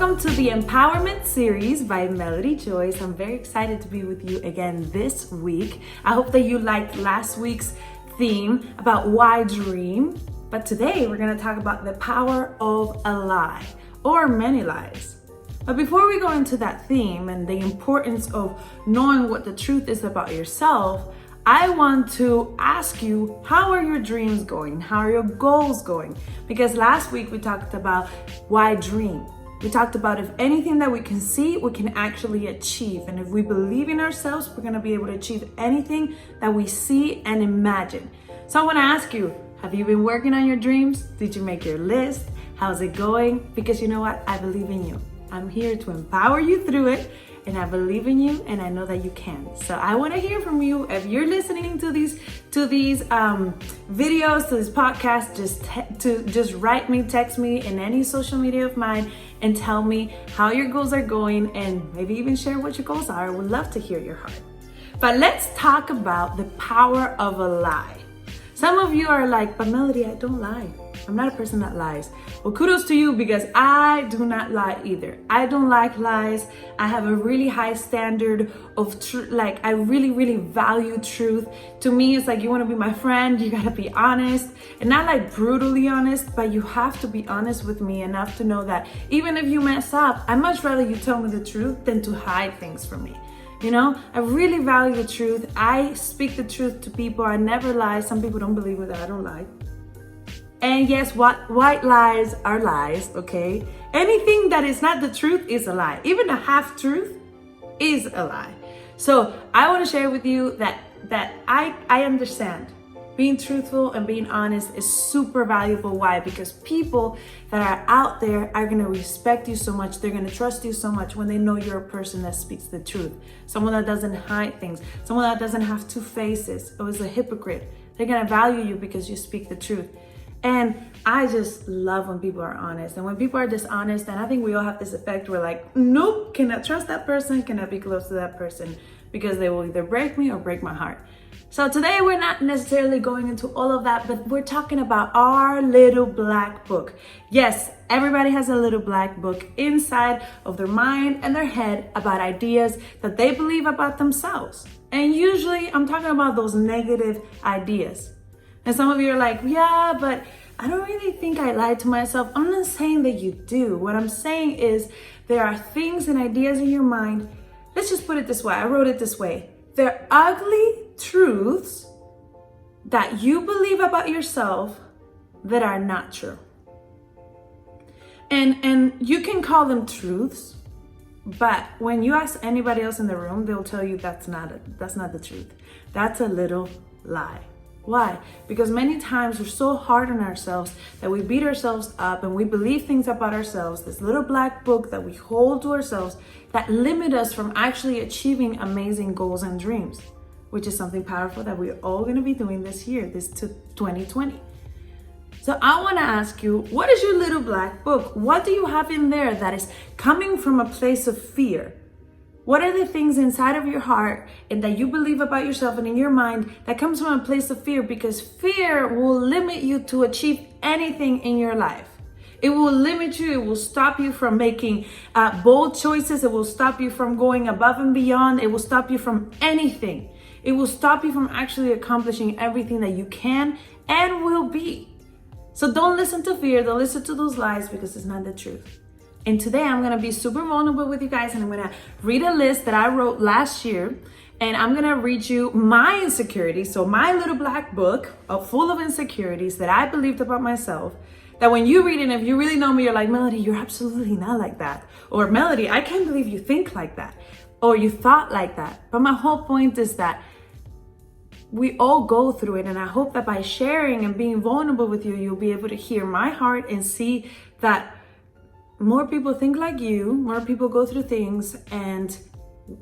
Welcome to the Empowerment series by Melody Joyce. I'm very excited to be with you again this week. I hope that you liked last week's theme about why dream. But today we're going to talk about the power of a lie or many lies. But before we go into that theme and the importance of knowing what the truth is about yourself, I want to ask you, how are your dreams going? How are your goals going? Because last week we talked about why dream. We talked about if anything that we can see, we can actually achieve. And if we believe in ourselves, we're going to be able to achieve anything that we see and imagine. So I want to ask you, have you been working on your dreams? Did you make your list? How's it going? Because you know what? I believe in you. I'm here to empower you through it. And I believe in you, and I know that you can. So I want to hear from you. If you're listening to these videos, to this podcast, just write me, text me in any social media of mine, and tell me how your goals are going, and maybe even share what your goals are. I would love to hear your heart. But let's talk about the power of a lie. Some of you are like, but Melody, I don't lie. I'm not a person that lies. Well, kudos to you, because I do not lie either. I don't like lies. I have a really high standard of truth. Like, I really, really value truth. To me, it's like, you want to be my friend, you got to be honest. And not like brutally honest, but you have to be honest with me enough to know that even if you mess up, I'd much rather you tell me the truth than to hide things from me. You know, I really value the truth. I speak the truth to people. I never lie. Some people don't believe that I don't lie. And yes, white lies are lies, okay? Anything that is not the truth is a lie. Even a half truth is a lie. So I want to share with you that I understand being truthful and being honest is super valuable. Why? Because people that are out there are going to respect you so much. They're going to trust you so much when they know you're a person that speaks the truth. Someone that doesn't hide things. Someone that doesn't have two faces or is a hypocrite. They're going to value you because you speak the truth. And I just love when people are honest. And when people are dishonest, and I think we all have this effect, we're like, nope, cannot trust that person, cannot be close to that person, because they will either break me or break my heart. So today we're not necessarily going into all of that, but we're talking about our little black book. Yes, everybody has a little black book inside of their mind and their head about ideas that they believe about themselves. And usually I'm talking about those negative ideas. And some of you are like, yeah, but I don't really think I lied to myself. I'm not saying that you do. What I'm saying is there are things and ideas in your mind. Let's just put it this way. I wrote it this way. They're ugly truths that you believe about yourself that are not true. And you can call them truths, but when you ask anybody else in the room, they'll tell you that's not the truth. That's a little lie. Why? Because many times we're so hard on ourselves that we beat ourselves up and we believe things about ourselves, this little black book that we hold to ourselves that limit us from actually achieving amazing goals and dreams, which is something powerful that we're all going to be doing this year, this 2020. So I want to ask you, what is your little black book? What do you have in there that is coming from a place of fear? What are the things inside of your heart and that you believe about yourself and in your mind that comes from a place of fear? Because fear will limit you to achieve anything in your life. It will limit you. It will stop you from making bold choices. It will stop you from going above and beyond. It will stop you from anything. It will stop you from actually accomplishing everything that you can and will be. So don't listen to fear. Don't listen to those lies, because it's not the truth. And today I'm going to be super vulnerable with you guys, and I'm going to read a list that I wrote last year, and I'm going to read you my insecurities. So my little black book full of insecurities that I believed about myself, that when you read it, if you really know me, you're like, Melody, you're absolutely not like that. Or Melody, I can't believe you think like that. Or you thought like that. But my whole point is that we all go through it. And I hope that by sharing and being vulnerable with you, you'll be able to hear my heart and see that more people think like you, more people go through things, and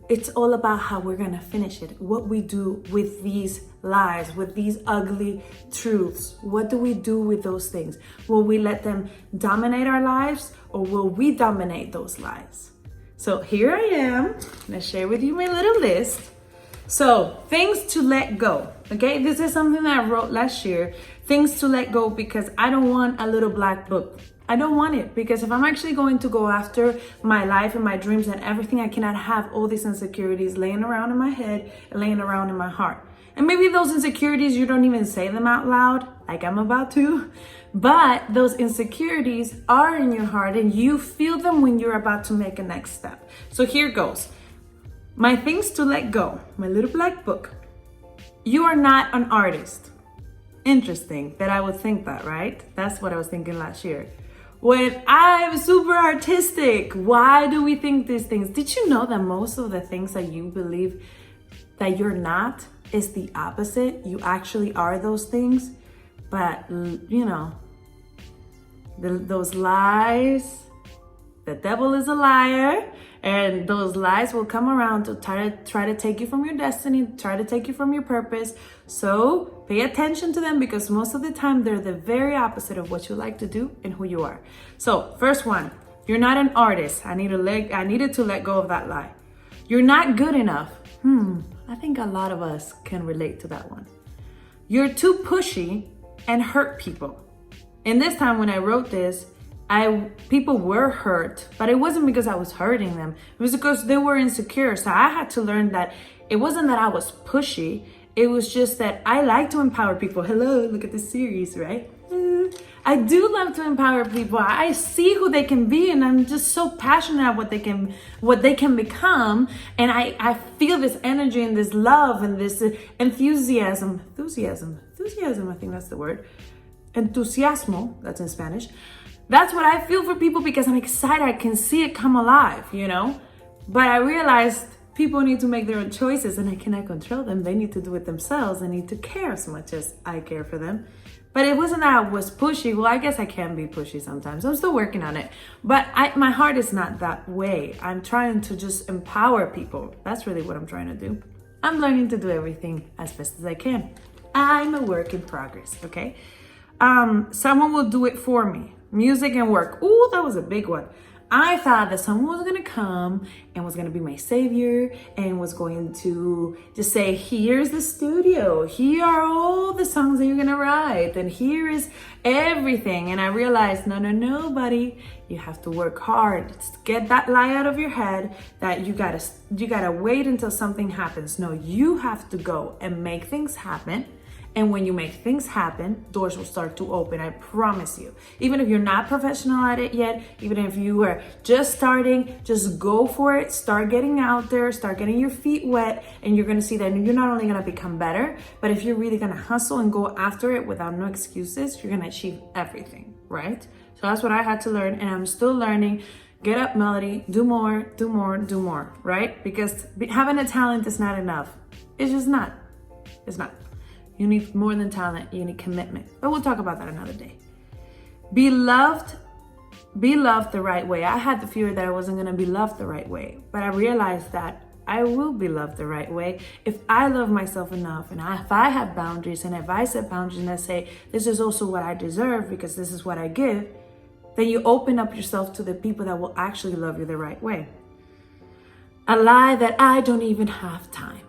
it's all about how we're gonna finish it. What we do with these lies, with these ugly truths. What do we do with those things? Will we let them dominate our lives, or will we dominate those lies? So here I am, I'm gonna share with you my little list. So things to let go, okay? This is something that I wrote last year. Things to let go, because I don't want a little black book. I don't want it, because if I'm actually going to go after my life and my dreams and everything, I cannot have all these insecurities laying around in my head and laying around in my heart. And maybe those insecurities, you don't even say them out loud, like I'm about to, but those insecurities are in your heart and you feel them when you're about to make a next step. So here goes. My things to let go, my little black book. You are not an artist. Interesting that I would think that, right? That's what I was thinking last year. When I'm super artistic, why do we think these things? Did you know that most of the things that you believe that you're not is the opposite? You actually are those things, but you know, those lies, the devil is a liar, and those lies will come around to try to take you from your destiny, try to take you from your purpose. So pay attention to them, because most of the time they're the very opposite of what you like to do and who you are. So first one, you're not an artist. I needed to let go of that lie. You're not good enough. I think a lot of us can relate to that one. You're too pushy and hurt people. And this time when I wrote this, people were hurt, but it wasn't because I was hurting them. It was because they were insecure. So I had to learn that it wasn't that I was pushy. It was just that I like to empower people. Hello, look at this series, right? I do love to empower people. I see who they can be, and I'm just so passionate about what they can become. And I feel this energy and this love and this enthusiasm, I think that's the word. Entusiasmo, that's in Spanish. That's what I feel for people, because I'm excited. I can see it come alive, you know? But I realized people need to make their own choices, and I cannot control them. They need to do it themselves. They need to care as much as I care for them. But it wasn't that I was pushy. Well, I guess I can be pushy sometimes. I'm still working on it. But my heart is not that way. I'm trying to just empower people. That's really what I'm trying to do. I'm learning to do everything as best as I can. I'm a work in progress, okay? Someone will do it for me. Music and work. Ooh, that was a big one. I thought that someone was going to come and was going to be my savior and was going to just say, here's the studio. Here are all the songs that you're going to write. And here is everything. And I realized, no, buddy. You have to work hard. Get that lie out of your head that you gotta wait until something happens. No, you have to go and make things happen. And when you make things happen, doors will start to open. I promise you. Even if you're not professional at it yet, even if you are just starting, just go for it. Start getting out there, start getting your feet wet, and you're gonna see that you're not only gonna become better, but if you're really gonna hustle and go after it without no excuses, you're gonna achieve everything, right? So that's what I had to learn, and I'm still learning. Get up, Melody, do more, do more, do more, right? Because having a talent is not enough. It's just not. It's not. You need more than talent, you need commitment. But we'll talk about that another day. Be loved the right way. I had the fear that I wasn't gonna be loved the right way, but I realized that I will be loved the right way if I love myself enough, and if I have boundaries, and if I set boundaries and I say, this is also what I deserve because this is what I give, then you open up yourself to the people that will actually love you the right way. A lie that I don't even have time.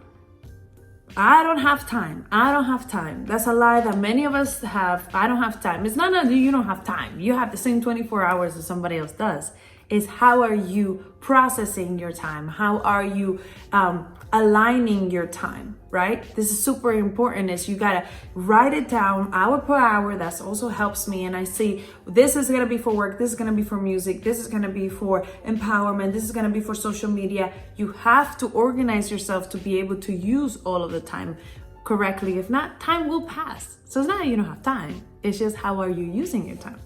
I don't have time. That's a lie that many of us have. I don't have time. It's not that you don't have time. You have the same 24 hours as somebody else does. It's how are you processing your time? How are you aligning your time, right? This is super important. Is you gotta write it down hour per hour. That also helps me. And I see this is gonna be for work. This is gonna be for music. This is gonna be for empowerment. This is gonna be for social media. You have to organize yourself to be able to use all of the time correctly. If not, time will pass. So it's not that you don't have time. It's just how are you using your time?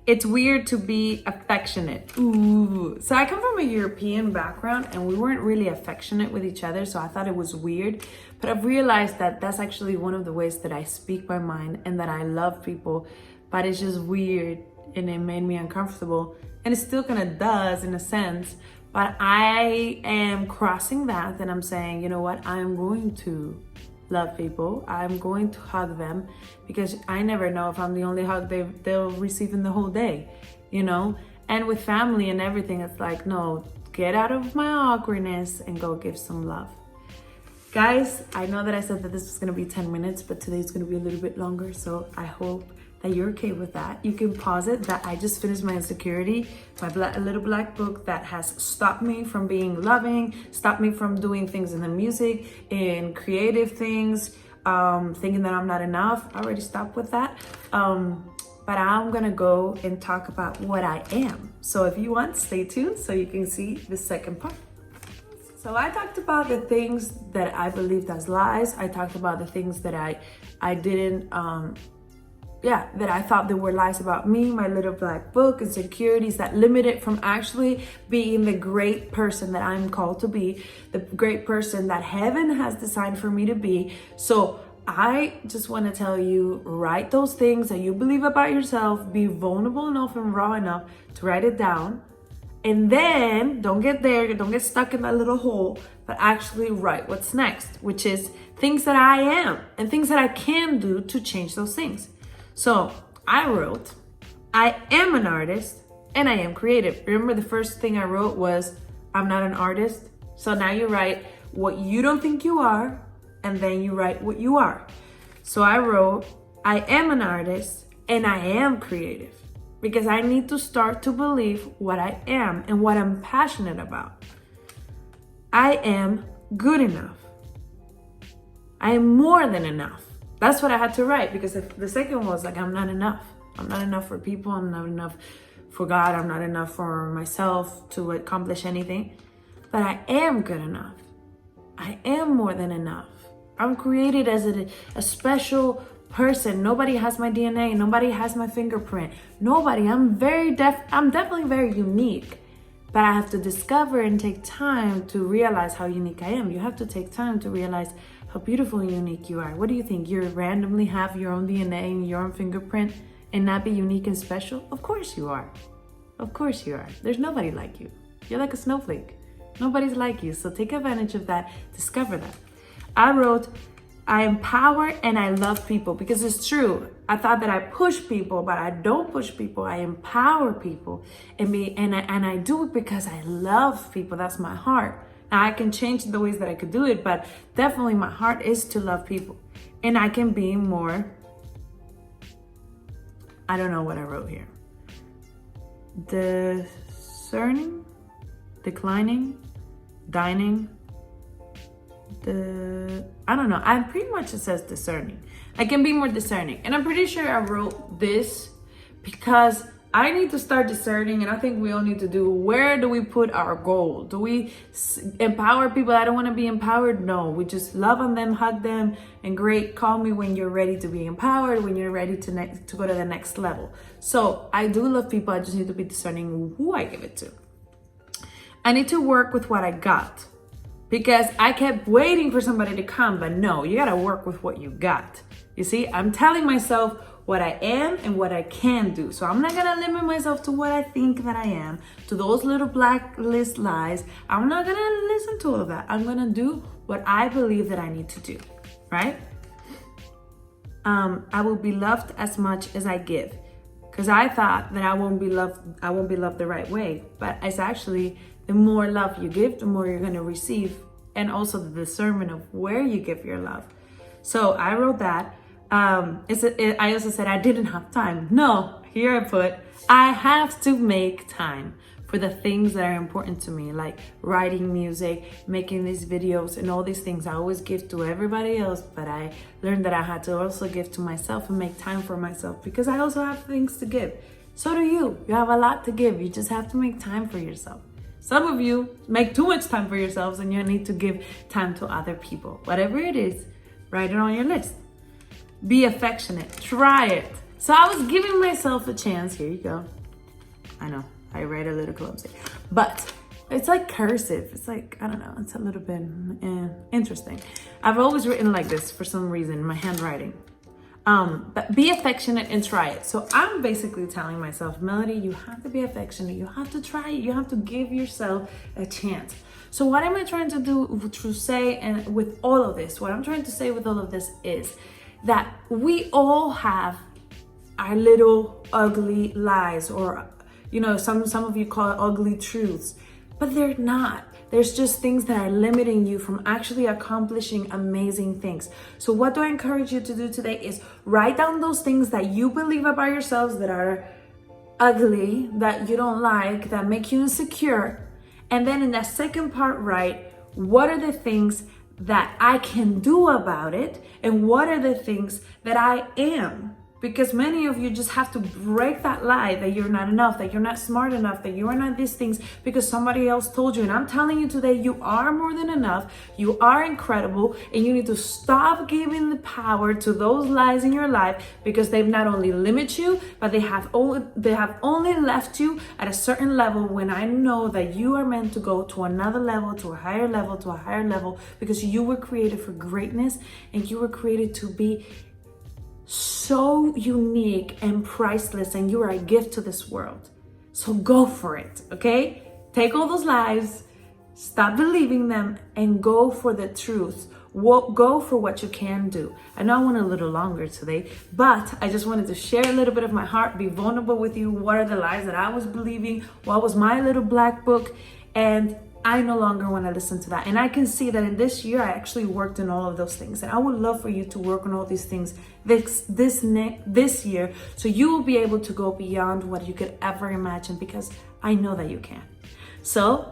It's weird to be affectionate. Ooh. So I come from a European background and we weren't really affectionate with each other. So I thought it was weird, but I've realized that that's actually one of the ways that I speak my mind and that I love people, but it's just weird and it made me uncomfortable. And it still kind of does in a sense, but I am crossing that and I'm saying, you know what? I'm going to love people. I'm going to hug them because I never know if I'm the only hug they'll receive in the whole day, you know? And with family and everything, it's like, no, get out of my awkwardness and go give some love. Guys, I know that I said that this was gonna be 10 minutes, but today's gonna be a little bit longer, so I hope that you're okay with that. You can pause it, that I just finished my insecurity, my little black book that has stopped me from being loving, stopped me from doing things in the music, in creative things, thinking that I'm not enough. I already stopped with that. But I'm gonna go and talk about what I am. So if you want, stay tuned so you can see the second part. So I talked about the things that I believed as lies. I talked about the things that I didn't, that I thought there were lies about me, my little black book, insecurities that limit it from actually being the great person that I'm called to be, the great person that heaven has designed for me to be. So I just want to tell you, write those things that you believe about yourself, be vulnerable enough and raw enough to write it down. And then don't get there, don't get stuck in that little hole, but actually write what's next, which is things that I am and things that I can do to change those things. So I wrote, I am an artist and I am creative. Remember the first thing I wrote was, I'm not an artist. So now you write what you don't think you are, and then you write what you are. So I wrote, I am an artist and I am creative, because I need to start to believe what I am and what I'm passionate about. I am good enough. I am more than enough. That's what I had to write, because the second one was like, I'm not enough. I'm not enough for people. I'm not enough for God. I'm not enough for myself to accomplish anything. But I am good enough. I am more than enough. I'm created as a special person. Nobody has my DNA. Nobody has my fingerprint. Nobody. I'm definitely very unique. But I have to discover and take time to realize how unique I am. You have to take time to realize how beautiful and unique you are. What do you think? You randomly have your own DNA and your own fingerprint and not be unique and special? Of course you are. Of course you are. There's nobody like you. You're like a snowflake. Nobody's like you. So take advantage of that. Discover that. I wrote, I empower and I love people, because it's true. I thought that I push people, but I don't push people. I empower people and I do it because I love people. That's my heart. Now I can change the ways that I could do it, but definitely my heart is to love people. And I can be more, I don't know what I wrote here. Discerning, declining, dining, I don't know. I pretty much, it says discerning. I can be more discerning. And I'm pretty sure I wrote this because I need to start discerning, and I think we all need to do, where do we put our goal? Do we empower people that don't want to be empowered? No, we just love on them, hug them, and great, call me when you're ready to be empowered, when you're ready to go to the next level. So I do love people. I just need to be discerning who I give it to. I need to work with what I got, because I kept waiting for somebody to come, but no, you gotta work with what you got. You see, I'm telling myself what I am and what I can do. So I'm not gonna limit myself to what I think that I am, to those little blacklist lies. I'm not gonna listen to all of that. I'm gonna do what I believe that I need to do, right? I will be loved as much as I give, because I thought that I won't be loved the right way, but it's actually, the more love you give, the more you're gonna receive, and also the discernment of where you give your love. So I wrote that. I also said I didn't have time. No, here I put, I have to make time for the things that are important to me, like writing music, making these videos, and all these things. I always give to everybody else, but I learned that I had to also give to myself and make time for myself, because I also have things to give. So do you. You have a lot to give. You just have to make time for yourself. Some of you make too much time for yourselves, and you need to give time to other people. Whatever it is, write it on your list. Be affectionate. Try it. So I was giving myself a chance. Here you go. I know, I write a little clumsy, but it's like cursive. It's like, I don't know, it's a little bit interesting. I've always written like this for some reason, my handwriting. But be affectionate and try it. So I'm basically telling myself, Melody, you have to be affectionate. You have to try it. You have to give yourself a chance. So what am I trying to do to say, and with all of this, what I'm trying to say with all of this is that we all have our little ugly lies, or, you know, some of you call it ugly truths, but they're not. There's just things that are limiting you from actually accomplishing amazing things. So what do I encourage you to do today is write down those things that you believe about yourselves that are ugly, that you don't like, that make you insecure. And then in that second part, write, what are the things that I can do about it? And what are the things that I am? Because many of you just have to break that lie that you're not enough, that you're not smart enough, that you are not these things because somebody else told you. And I'm telling you today, you are more than enough. You are incredible. And you need to stop giving the power to those lies in your life, because they've not only limited you, but they have only left you at a certain level, when I know that you are meant to go to another level, to a higher level, to a higher level, because you were created for greatness and you were created to be so unique and priceless, and you are a gift to this world. So go for it, okay? Take all those lies, stop believing them, and go for the truth. Go for what you can do. I know I went a little longer today, but I just wanted to share a little bit of my heart, be vulnerable with you. What are the lies that I was believing? What was my little black book? And I no longer want to listen to that. And I can see that in this year, I actually worked on all of those things. And I would love for you to work on all these things this year, so you will be able to go beyond what you could ever imagine, because I know that you can. So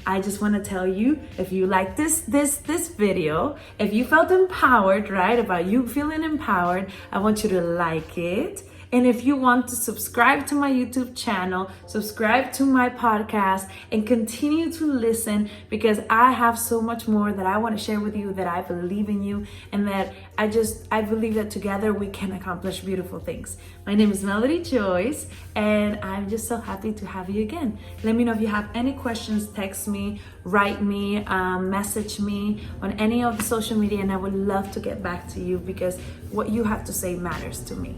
I just want to tell you, if you like this video, if you felt empowered, right, about you feeling empowered, I want you to like it. And if you want to subscribe to my YouTube channel, subscribe to my podcast, and continue to listen, because I have so much more that I want to share with you, that I believe in you, and that I believe that together we can accomplish beautiful things. My name is Melody Joyce, and I'm just so happy to have you again. Let me know if you have any questions. Text me, write me, message me on any of the social media, and I would love to get back to you, because what you have to say matters to me.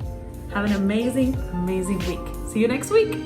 Have an amazing, amazing week. See you next week.